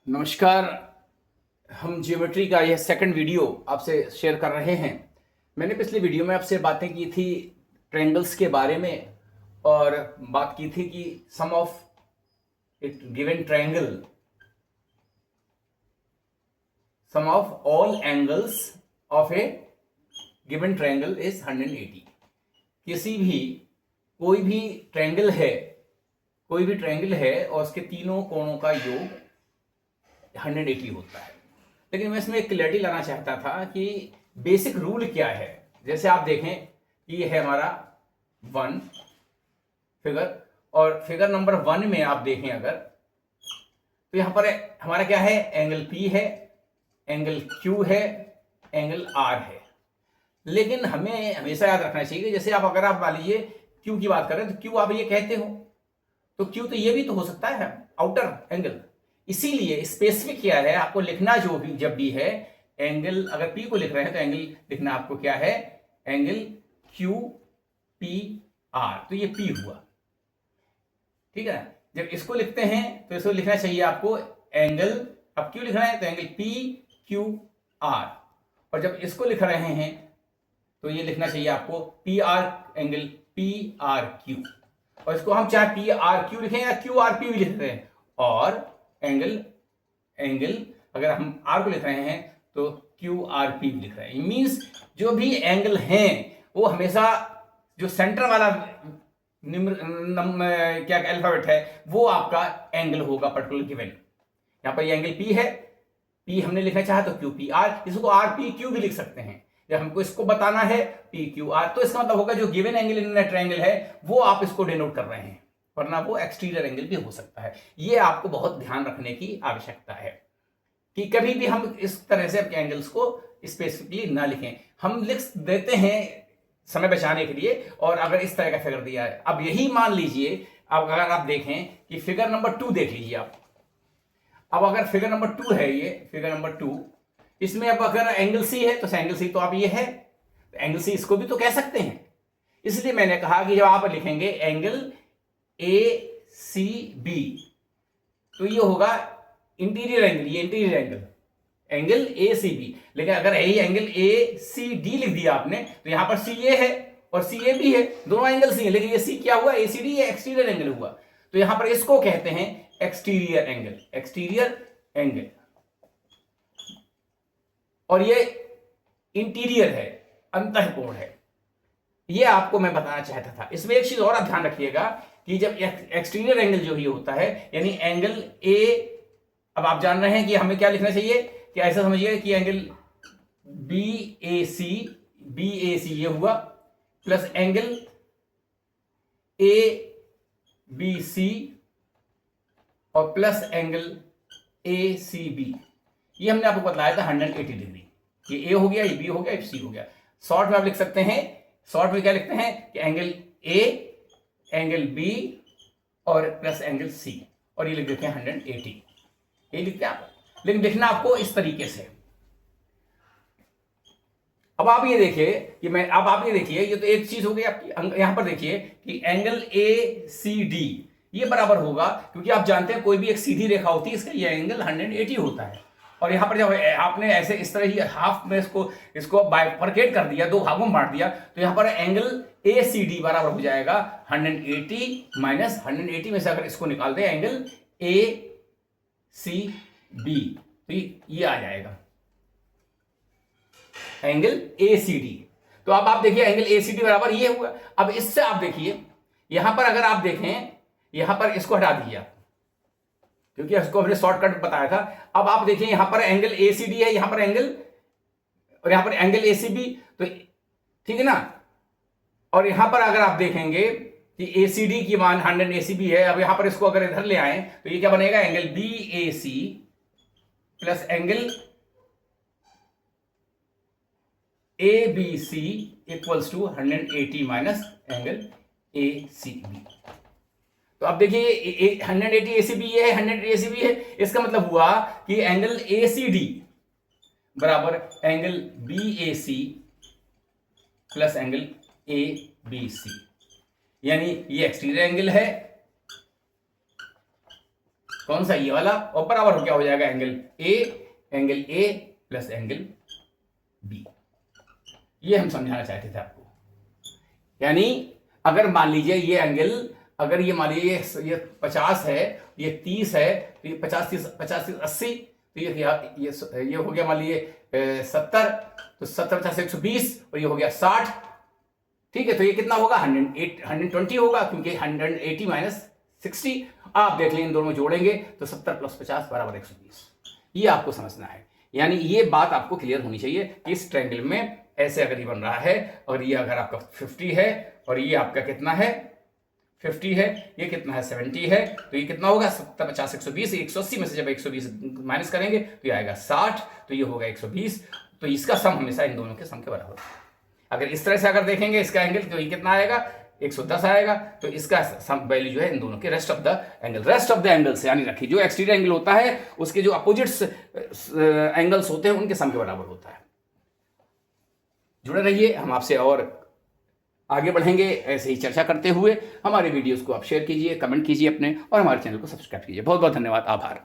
नमस्कार। हम ज्योमेट्री का यह सेकंड वीडियो आपसे शेयर कर रहे हैं। मैंने पिछली वीडियो में आपसे बातें की थी ट्रायंगल्स के बारे में और बात की थी कि sum of it given triangle, sum of all angles of a given triangle is 180। किसी भी कोई भी ट्रायंगल है और उसके तीनों कोणों का योग 180 होता है। लेकिन मैं इसमें एक क्लैरिटी लाना चाहता था कि बेसिक रूल क्या है। जैसे आप देखें कि ये है हमारा 1 फिगर, और फिगर नंबर 1 में आप देखें अगर, तो यहां पर हमारा क्या है, एंगल P है, एंगल Q है, एंगल R है। लेकिन हमें हमेशा याद रखना चाहिए कि जैसे अगर आप मान लीजिए Q की बात करें तो Q आप ये कहते हो, तो Q तो ये भी तो हो सकता है आउटर एंगल। इसीलिए स्पेसिफिक क्या है आपको लिखना, जो भी जब भी है एंगल, अगर P को लिख रहे हैं तो एंगल लिखना आपको क्या है, एंगल QPR, तो ये P हुआ, ठीक है। जब इसको लिखते हैं तो इसको लिखना चाहिए आपको एंगल, अब Q लिख रहे हैं तो एंगल PQR, और जब इसको लिख रहे हैं तो ये लिखना चाहिए आपको PR, एंगल PRQ, और इसको हम चाहे PRQ लिखें या QRP भी लिख रहे हैं, और एंगल अगर हम R को लिख रहे हैं तो QRP भी लिख रहे हैं। मींस जो भी एंगल हैं वो हमेशा जो सेंटर वाला क्या अल्फाबेट है वो आपका एंगल होगा पर्टिकुलर गिवन। यहां पर ये एंगल P है, P हमने लिखना चाहा तो QPR, इसको RPQ भी लिख सकते हैं। जब हमको इसको बताना है PQR, तो इसका मतलब होगा जो गिवन एंगल इन ट्रायंगल है वो आप इसको डिनोट कर रहे हैं, वरना वो एक्सटीरियर एंगल भी हो सकता है। ये आपको बहुत ध्यान रखने की आवश्यकता है कि कभी भी हम इस तरह से अपने एंगल्स को स्पेसिफिकली ना लिखें। हम लिख देते हैं समय बचाने के लिए, और अगर इस तरह का फिगर दिया है, अब यही मान लीजिए, अब अगर आप देखें कि फिगर नंबर 2 देख लीजिए आप। अब अगर फिगर नंबर 2 है, ये फिगर नंबर 2, इसमें अब अगर एंगल सी है तो एंगल सी तो आप ये है, तो एंगल सी इसको भी तो कह सकते हैं। इसलिए मैंने कहा कि जब आप लिखेंगे एंगल ACB तो ये होगा इंटीरियर एंगल, ये इंटीरियर एंगल ACB। लेकिन अगर यही एंगल ACD लिख दिया आपने तो यहां पर CA है और CAB है, दोनों एंगल सी है, लेकिन ये सी क्या हुआ, ACD, ये एक्सटीरियर एंगल हुआ। तो यहां पर इसको कहते हैं एक्सटीरियर एंगल, और ये इंटीरियर है, अंतःकोण है। ये आपको मैं बताना चाहता था। इसमें एक चीज और आप ध्यान रखिएगा कि जब एक्सटीरियर एंगल जो ये होता है, यानी एंगल A, अब आप जान रहे हैं कि हमें क्या लिखना चाहिए, कि ऐसा समझिए कि एंगल BAC ये हुआ, प्लस एंगल ABC और प्लस एंगल ACB, ये हमने आपको बताया था 180 डिग्री। ये A हो गया, ये B हो गया, ये C हो गया। शॉर्ट में आप लिख सकते हैं, शॉर्ट में क्या लिखते हैं कि एंगल A, एंगल B और प्लस एंगल C, और ये लिख देते हैं 180, ये लिखते हैं आप। लेकिन लिखना आपको इस तरीके से। अब आप ये देखिए कि अब आप ये देखिए, ये तो एक चीज हो गई आपकी। यहां पर देखिए कि एंगल ACD ये बराबर होगा, क्योंकि आप जानते हैं कोई भी एक सीधी रेखा होती है, इसका ये एंगल 180 होता है। और यहां पर जब आपने ऐसे इस तरह ही हाफ में इसको बाइफरकेट कर दिया, दो भागों में बांट दिया, तो यहां पर एंगल ACD बराबर हो जाएगा 180 माइनस 180 में से अगर इसको निकाल दें एंगल ACB, तो ये आ जाएगा एंगल ACD। तो अब आप देखिए एंगल ACD बराबर ये हुआ। अब इससे आप देखिए यहां पर अगर आप देखें, यहां पर इसको हटा दिया क्योंकि इसको हमने शॉर्टकट बताया था। अब आप देखिए यहां पर एंगल ACD है, यहां पर एंगल, और यहां पर एंगल ACB, तो ठीक है ना। और यहां पर अगर आप देखेंगे कि ACD की मान 100 ACB है, अब यहां पर इसको अगर इधर ले आए तो ये क्या बनेगा, एंगल BAC प्लस angle ABC equals to 180 minus angle ACB। तो अब देखिए 180 ACB ये है, 100 ACB है, इसका मतलब हुआ कि एंगल ACD बराबर एंगल BAC प्लस एंगल ABC, यानी ये एक्सटीरियर एंगल है कौन सा, ये वाला, और बराबर क्या हो जाएगा angle A plus angle B. ये हम समझाना चाहते थे आपको। यानी अगर मान लीजिए ये एंगल, अगर ये मान लीजिए ये 50 है, ये 30 है, तो ये 50 30 80, तो ये हो गया मान लीजिए 70, तो 70 50 120, और ये हो गया 60। ठीक है, तो ये कितना होगा 120 होगा, क्योंकि 180 माइनस 60। आप देख लें इन दोनों जोड़ेंगे तो 70 प्लस 50 बराबर 120। ये आपको समझना है। यानी ये बात आपको क्लियर होनी चाहिए कि इस ट्रायंगल में ऐसे अगर ये बन रहा है, और ये अगर आपका 50 है और ये आपका कितना है 50 है, ये कितना है 70 है, तो ये कितना होगा 70 50 120, 180 में से जब 120 माइनस करेंगे तो ये आएगा 60, तो ये होगा 120। तो इसका सम हमेशा इन दोनों के सम के बराबर है। अगर इस तरह से अगर देखेंगे इसका एंगल, तो ये कितना आएगा 110 आएगा, तो इसका सम वैल्यू जो है इन दोनों के रेस्ट ऑफ द एंगल्स, यानी रखिए जो एक्सटीरियर एंगल होता है उसके जो अपोजिट्स एंगल्स होते हैं उनके सम के बराबर होता है। जुड़े रहिए, हम आपसे और आगे बढ़ेंगे ऐसे ही चर्चा करते हुए। हमारे वीडियोस को आप शेयर कीजिए, कमेंट कीजिए अपने, और हमारे चैनल को सब्सक्राइब कीजिए। बहुत बहुत धन्यवाद, आभार।